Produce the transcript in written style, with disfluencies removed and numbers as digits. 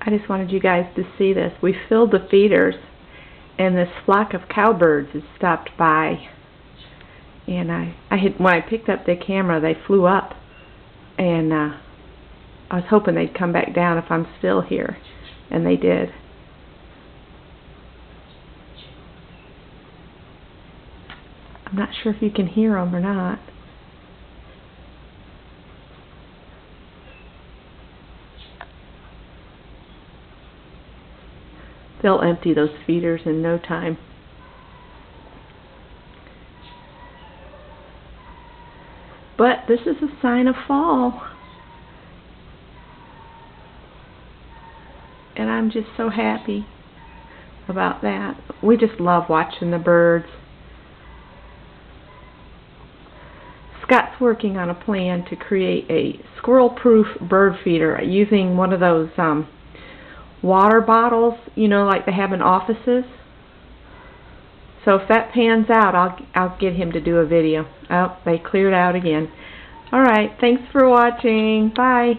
I just wanted you guys to see this. We filled the feeders, and this flock of cowbirds has stopped by. And when I picked up the camera, they flew up, and I was hoping they'd come back down if I'm still here, and they did. I'm not sure if you can hear them or not. They'll empty those feeders in no time. But this is a sign of fall. And I'm just so happy about that. We just love watching the birds. Scott's working on a plan to create a squirrel-proof bird feeder using one of those water bottles, you know, like they have in offices. So if that pans out, I'll get him to do a video. Oh, they cleared out again. Alright, thanks for watching. Bye.